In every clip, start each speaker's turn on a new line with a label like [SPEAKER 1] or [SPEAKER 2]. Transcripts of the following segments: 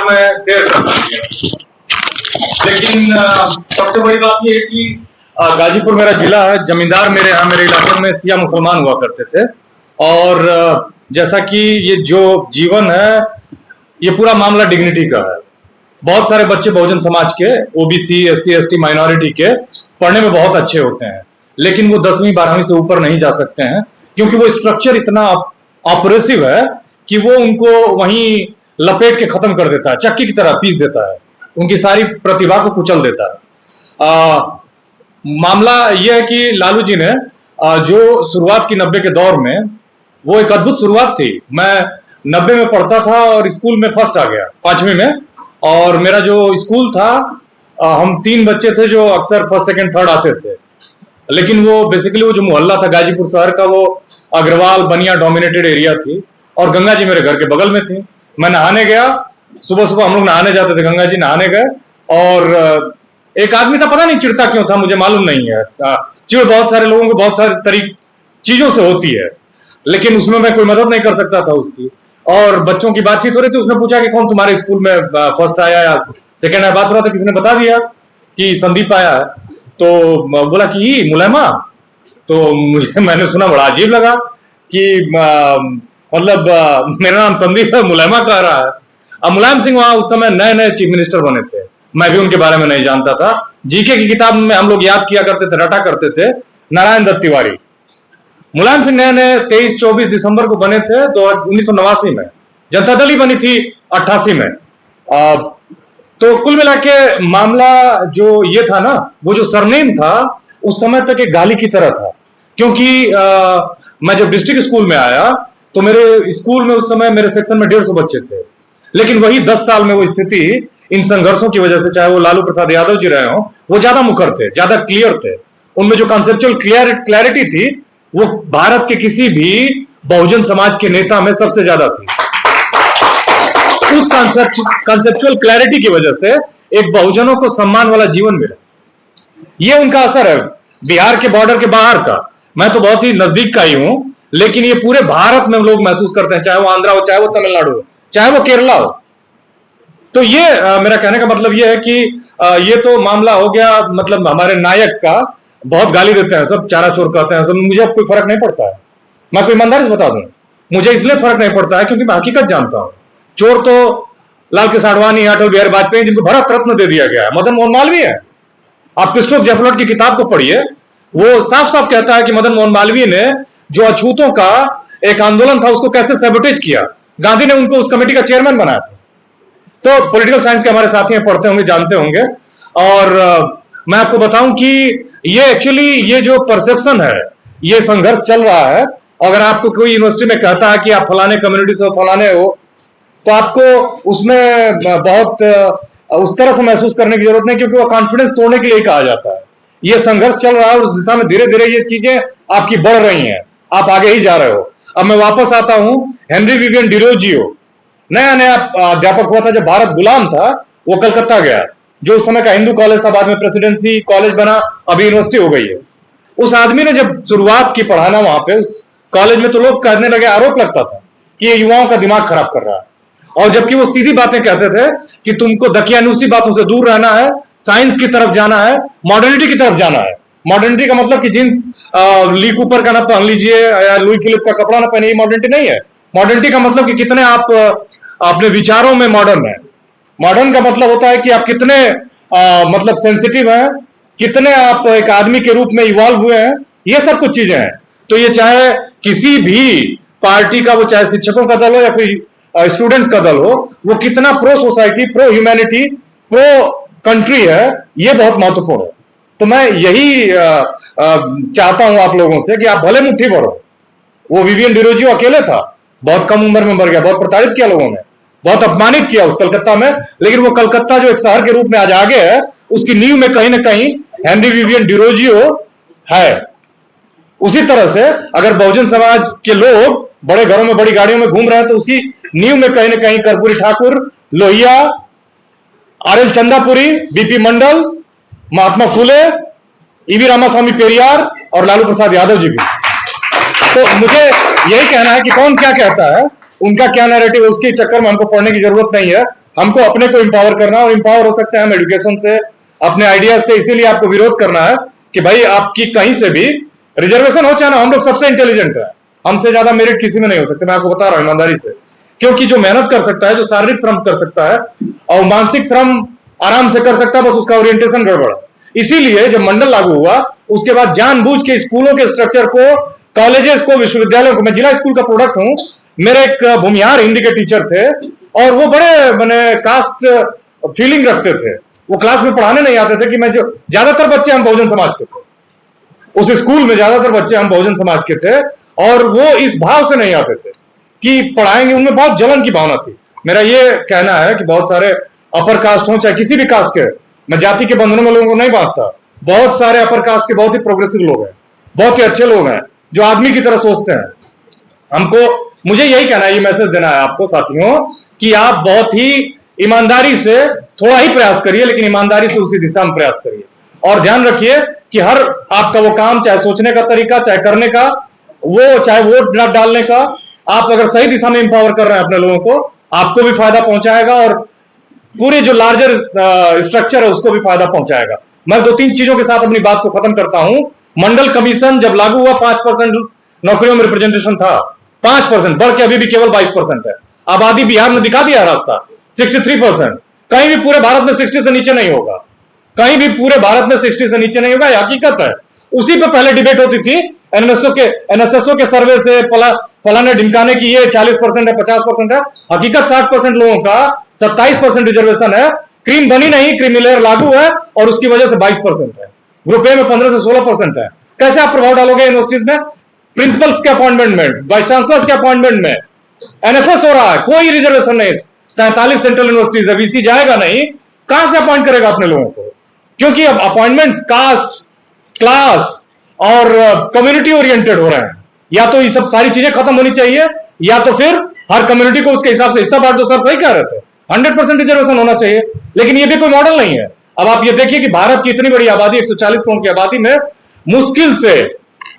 [SPEAKER 1] मैं शेयर कर सकती हूँ। लेकिन सबसे बड़ी बात यह है कि गाजीपुर मेरा जिला है, जमींदार मेरे यहाँ मेरे इलाके में सिया मुसलमान हुआ करते थे। और जैसा कि ये जो जीवन है ये पूरा मामला डिग्निटी का है। बहुत सारे बच्चे बहुजन समाज के, ओबीसी, एससी, एसटी, माइनॉरिटी के पढ़ने में बहुत अच्छे होते हैं, लेकिन वो 10वीं 12वीं से ऊपर नहीं जा सकते हैं, क्योंकि वो स्ट्रक्चर इतना ऑपरेसिव है कि वो उनको वहीं लपेट के खत्म कर देता है, चक्की की तरह पीस देता है, उनकी सारी प्रतिभा को कुचल देता है। मामला यह है कि लालू जी ने जो शुरुआत की 90 के दौर में, वो एक अद्भुत शुरुआत थी। मैं 90 में पढ़ता था और स्कूल में फर्स्ट आ गया 5वीं में। और मेरा जो स्कूल था, हम 3 बच्चे थे जो अक्सर फर्स्ट सेकंड थर्ड आते थे। लेकिन वो बेसिकली वो जो मोहल्ला था गाजीपुर शहर का, वो अग्रवाल बनिया डोमिनेटेड एरिया थी, और गंगा जी मेरे घर के बगल में थी। मैं नहाने गया, सुबह सुबह हम लोग नहाने जाते थे, गंगा जी नहाने गए, और एक आदमी था, पता नहीं चिढ़ता क्यों था, मुझे मालूम नहीं है। चिढ़ बहुत सारे लोगों को बहुत सारी चीजों से होती है, लेकिन उसमें मैं कोई मदद नहीं कर सकता था उसकी। और बच्चों की बातचीत हो रही थी, उसने पूछा कि कौन तुम्हारे स्कूल में फर्स्ट आया या सेकंड आया। बात हो रहा था, किसी ने बता दिया कि संदीप आया है, तो बोला कि मुलायमा। तो मैंने सुना, बड़ा अजीब लगा कि मतलब मेरा नाम संदीप है, मुलायमा कह रहा है। अब मुलायम सिंह वहां उस समय नए नए चीफ मिनिस्टर बने थे, मैं भी उनके बारे में नहीं जानता था। जीके की किताब में हम लोग याद किया करते थे, रटा करते थे, नारायण दत्त तिवारी। मुलायम सिंह नए 23-24 दिसंबर को बने थे 1989 में। जनता दल ही बनी थी 88 में। तो कुल मिला के मामला जो ये था ना, वो जो सरनेम था उस समय तक एक गाली की तरह था, क्योंकि मैं जब डिस्ट्रिक्ट स्कूल में आया तो मेरे स्कूल में उस समय मेरे सेक्शन में 150 बच्चे थे। लेकिन वही 10 साल में वो स्थिति इन संघर्षों की वजह से, चाहे वो लालू प्रसाद यादव जी रहे हो, वो ज्यादा मुखर थे, ज्यादा क्लियर थे। उनमें जो कॉन्सेप्चुअल क्लैरिटी थी, वो भारत के किसी भी बहुजन समाज के नेता में सबसे ज्यादा थी। उस कॉन्सेप्चुअल क्लैरिटी की वजह से एक बहुजनों को सम्मान वाला जीवन मिला। ये उनका असर है बिहार के बॉर्डर के बाहर का। मैं तो बहुत ही नजदीक का ही हूं, लेकिन ये पूरे भारत में लोग महसूस करते हैं, चाहे वो आंध्रा हो, चाहे वो तमिलनाडु हो, चाहे वो केरला हो। तो ये मेरा कहने का मतलब ये है कि ये तो मामला हो गया, मतलब हमारे नायक का। बहुत गाली देते हैं सब, चारा चोर कहते हैं सब, मुझे अब कोई फर्क नहीं पड़ता है। मैं कोई ईमानदारी से बता दूं, मुझे इसलिए फर्क नहीं पड़ता है क्योंकि मैं हकीकत जानता हूं। चोर तो लाल कृष्ण आडवाणी, अटल बिहारी वाजपेयी, जिनको भारत रत्न दे दिया गया है, मदन मोहन मालवीय है। आप क्रिस्टोफ जेफलोट की किताब को पढ़िए, वो साफ साफ कहता है कि मदन मोहन मालवीय ने जो अछूतों का एक आंदोलन था उसको कैसे सैबोटेज किया। गांधी ने उनको उस कमेटी का चेयरमैन बनाया था। तो पॉलिटिकल साइंस के हमारे साथी पढ़ते होंगे, जानते होंगे। और मैं आपको बताऊं कि ये एक्चुअली ये जो परसेप्शन है, ये संघर्ष चल रहा है। अगर आपको कोई यूनिवर्सिटी में कहता है कि आप फलाने कम्युनिटी से फलाने हो, तो आपको उसमें बहुत उस तरह से महसूस करने की जरूरत नहीं, क्योंकि वो कॉन्फिडेंस तोड़ने के लिए कहा जाता है। ये संघर्ष चल रहा है और उस दिशा में धीरे धीरे ये चीजें आपकी बढ़ रही हैं, आप आगे ही जा रहे हो। अब मैं वापस आता हूं, हेनरी विवियन डिरोजियो नया नया अध्यापक हुआ था जब भारत गुलाम था, वो कलकत्ता गया, जो उस समय का हिंदू कॉलेज था, बाद में प्रेसिडेंसी कॉलेज बना, अभी यूनिवर्सिटी हो गई है। उस आदमी ने जब शुरुआत की पढ़ाना वहां पे उस कॉलेज में, तो लोग कहने लगे, आरोप लगता था कि ये युवाओं का दिमाग खराब कर रहा है। और जबकि वो सीधी बातें कहते थे कि तुमको दकियानूसी बातों से दूर रहना है, साइंस की तरफ जाना है, मॉडर्निटी की तरफ जाना है। मॉडर्निटी का मतलब कि जींस ली कूपर का ना पहन लीजिए या लुई फिलिप का कपड़ा ना पहनिए, मॉडर्निटी नहीं है। मॉडर्निटी का मतलब कि कितने आप अपने विचारों में मॉडर्न है। मॉडर्न का मतलब होता है कि आप कितने मतलब सेंसिटिव हैं, कितने आप एक आदमी के रूप में इवॉल्व हुए हैं, ये सब कुछ चीजें हैं। तो ये चाहे किसी भी पार्टी का, वो चाहे शिक्षकों का दल हो या फिर स्टूडेंट्स का दल हो, वो कितना pro society, pro humanity, pro country है, ये बहुत महत्वपूर्ण है। तो मैं यही चाहता हूं आप लोगों से कि आप भले मुट्ठी भरो। वो विवियन डिरोजियो अकेले था, बहुत कम उम्र में मर गया, बहुत प्रताड़ित किया लोगों ने, बहुत अपमानित किया उस कलकत्ता में। लेकिन वो कलकत्ता जो एक शहर के रूप में आज आगे है, उसकी नींव में कहीं ना कहीं हेनरी विवियन डिरोजियो है। उसी तरह से अगर बहुजन समाज के लोग बड़े घरों में, बड़ी गाड़ियों में घूम रहे हैं, तो उसी नींव में कहीं ना कहीं कर्पूरी ठाकुर, लोहिया, आर.एल. चंदापुरी, बीपी मंडल, महात्मा फुले, ईवी रामास्वामी पेरियार और लालू प्रसाद यादव जी भी। तो मुझे यही कहना है कि कौन क्या कहता है, उनका क्या नैरेटिव है, उसके चक्कर में हमको पढ़ने की जरूरत नहीं है। हमको अपने को एम्पावर करना, और एम्पावर हो सकते हैं हम एजुकेशन से, अपने आइडियाज से। इसीलिए आपको विरोध करना है कि भाई आपकी कहीं से भी रिजर्वेशन हो चाहे ना, हम लोग सबसे इंटेलिजेंट है, हमसे ज्यादा मेरिट किसी में नहीं हो सकते, मैं आपको बता रहा हूं ईमानदारी से। क्योंकि जो मेहनत कर सकता है, जो शारीरिक श्रम कर सकता है और मानसिक श्रम आराम से कर सकता है, बस उसका ओरिएंटेशन गड़बड़ है। इसीलिए जब मंडल लागू हुआ उसके बाद जानबूझ के स्कूलों के स्ट्रक्चर को, कॉलेजेस को, विश्वविद्यालयों को, मैं जिला स्कूल का प्रोडक्ट हूं, मेरे एक भूमिहार हिंदी के टीचर थे और वो बड़े मैंने कास्ट फीलिंग रखते थे। वो क्लास में पढ़ाने नहीं आते थे कि मैं, जो ज्यादातर बच्चे हम बहुजन समाज के थे, उस स्कूल में ज्यादातर बच्चे हम बहुजन समाज के थे, और वो इस भाव से नहीं आते थे कि पढ़ाएंगे, उनमें बहुत जलन की भावना थी। मेरा ये कहना है कि बहुत सारे अपर कास्ट हो चाहे किसी भी कास्ट के, मैं जाति के बंधनों में लोगों को नहीं बांटता, बहुत सारे अपर कास्ट के बहुत ही प्रोग्रेसिव लोग हैं, बहुत ही अच्छे लोग हैं, जो आदमी की तरह सोचते हैं। हमको, मुझे यही कहना है, ये मैसेज देना है आपको साथियों, कि आप बहुत ही ईमानदारी से थोड़ा ही प्रयास करिए, लेकिन ईमानदारी से उसी दिशा में प्रयास करिए। और ध्यान रखिए कि हर आपका वो काम, चाहे सोचने का तरीका, चाहे करने का, वो चाहे वोट डालने का, आप अगर सही दिशा में इंपावर कर रहे हैं अपने लोगों को, आपको भी फायदा पहुंचाएगा और पूरे जो लार्जर स्ट्रक्चर है उसको भी फायदा पहुंचाएगा। मैं 2-3 चीजों के साथ अपनी बात को खत्म करता हूं। मंडल कमीशन जब लागू हुआ 5% नौकरियों में रिप्रेजेंटेशन था, 5%, बढ़ के अभी भी केवल 22% है। आबादी बिहार ने दिखा दिया रास्ता, 63%। कहीं भी पूरे भारत में 60 से नीचे नहीं होगा, कहीं भी पूरे भारत में 60 से नीचे नहीं होगा, यह हकीकत है। उसी पे पहले डिबेट होती थी एनएसएसओ के सर्वे से, फलाने ढिमकाने की ये 40% है, 50% है। हकीकत 60% लोगों का 27% रिजर्वेशन है। क्रीम बनी नहीं, क्रीमी लेयर लागू है और उसकी वजह से 22% है। ग्रुप ए में 15 से 16% है। कैसे आप प्रभाव डालोगे यूनिवर्सिटीज में? प्रिंसिपल्स के अपॉइंटमेंट में, वाइस चांसलर्स के अपॉइंटमेंट में एनएफएस हो रहा है, कोई रिजर्वेशन नहीं। 43 सेंट्रल यूनिवर्सिटीज है, वीसी जाएगा नहीं, कहां से अपॉइंट करेगा अपने लोगों को? क्योंकि अब अपॉइंटमेंट्स कास्ट, क्लास और कम्युनिटी ओरिएंटेड हो रहे हैं। या तो ये सब सारी चीजें खत्म होनी चाहिए, या तो फिर हर कम्युनिटी को उसके हिसाब से हिस्सा बांट दो। सर सही कह रहे थे, 100% रिजर्वेशन होना चाहिए, लेकिन ये भी कोई मॉडल नहीं है। अब आप ये देखिए कि भारत की इतनी बड़ी आबादी, 140 करोड़ की आबादी में मुश्किल से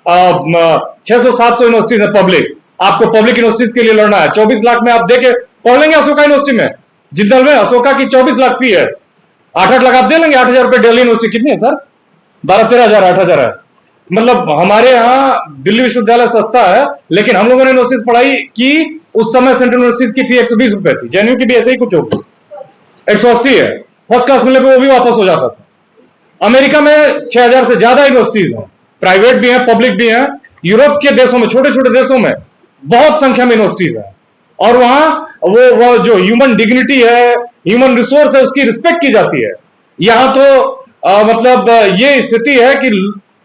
[SPEAKER 1] 600-700 यूनिवर्सिटीज है पब्लिक। आपको पब्लिक यूनिवर्सिटीज के लिए लड़ना है। 24 लाख में आप देखे पढ़ लेंगे अशोका यूनिवर्सिटी में, जिंदल में अशोका की 24 लाख फी है। 8-8 लाख आप दे लेंगे। 8,000 रुपए दिल्ली यूनिवर्सिटी कितनी है सर? 12-13 हजार, 8,000 है। मतलब हमारे यहाँ दिल्ली विश्वविद्यालय सस्ता है, लेकिन हम लोगों ने यूनिवर्सिटीज पढ़ाई की, उस समय सेंट्रल यूनिवर्सिटीज की फी 120 रुपए थी। जेएनयू की भी ऐसे ही कुछ होगी, 180 है। फर्स्ट क्लास मिलने पे वो भी वापस हो जाता था। अमेरिका में 6,000 से ज्यादा यूनिवर्सिटीज हैं, प्राइवेट भी हैं, पब्लिक भी हैं। यूरोप के देशों में, छोटे छोटे देशों में बहुत संख्या में यूनिवर्सिटीज हैं, और वहां वो जो ह्यूमन डिग्निटी है, ह्यूमन रिसोर्स है, उसकी रिस्पेक्ट की जाती है। यहां तो मतलब ये स्थिति है कि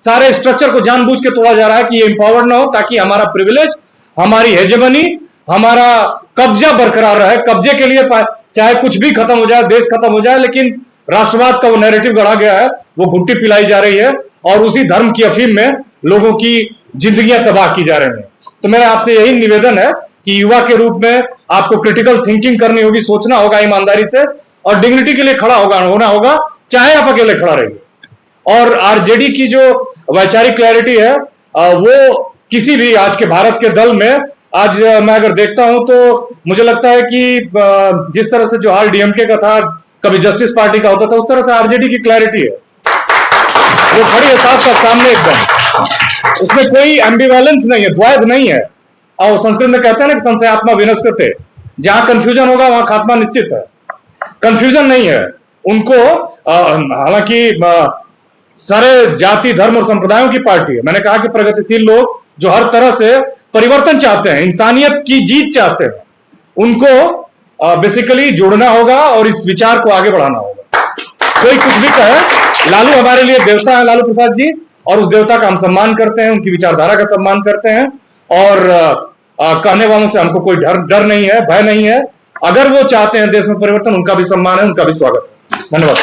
[SPEAKER 1] सारे स्ट्रक्चर को जानबूझ के तोड़ा जा रहा है कि ये इंपावर्ड ना हो, ताकि हमारा प्रिविलेज, हमारी हेजेमनी, हमारा कब्जा बरकरार रहे। कब्जे के लिए चाहे कुछ भी खत्म हो जाए, देश खत्म हो जाए, लेकिन राष्ट्रवाद का वो नैरेटिव गढ़ा गया है, वो घुट्टी पिलाई जा रही है, और उसी धर्म की अफीम में लोगों की जिंदगियां तबाह की जा रही हैं। तो मेरा आपसे यही निवेदन है कि युवा के रूप में आपको क्रिटिकल थिंकिंग करनी होगी, सोचना होगा ईमानदारी से, और डिग्निटी के लिए खड़ा होना होगा, चाहे आप अकेले खड़ा रहिए। और आरजेडी की जो वैचारिक क्लैरिटी है, वो किसी भी आज के भारत के दल में, आज मैं अगर देखता हूं तो मुझे लगता है कि जिस तरह से जो हाल डीएमके का था, कभी जस्टिस पार्टी का होता था, उस तरह से आरजेडी की क्लैरिटी है, वो खड़ी है साफ साफ सामने एकदम। उसमें कोई एम्बिवेलेंस नहीं है, द्वैध नहीं है। और संस्कृत में कहते हैं ना कि संशयात्मा विनश्यते, जहां कंफ्यूजन होगा वहां खात्मा निश्चित है। कंफ्यूजन नहीं है उनको। हालांकि सारे जाति, धर्म और संप्रदायों की पार्टी है। मैंने कहा कि प्रगतिशील लोग जो हर तरह से परिवर्तन चाहते हैं, इंसानियत की जीत चाहते हैं, उनको बेसिकली जोड़ना होगा और इस विचार को आगे बढ़ाना होगा। कोई कुछ भी कहे, लालू हमारे लिए देवता है, लालू प्रसाद जी, और उस देवता का हम सम्मान करते हैं, उनकी विचारधारा का सम्मान करते हैं, और कहने वालों से हमको कोई डर नहीं है, भय नहीं है। अगर वो चाहते हैं देश में परिवर्तन, उनका भी सम्मान है, उनका भी स्वागत है। धन्यवाद।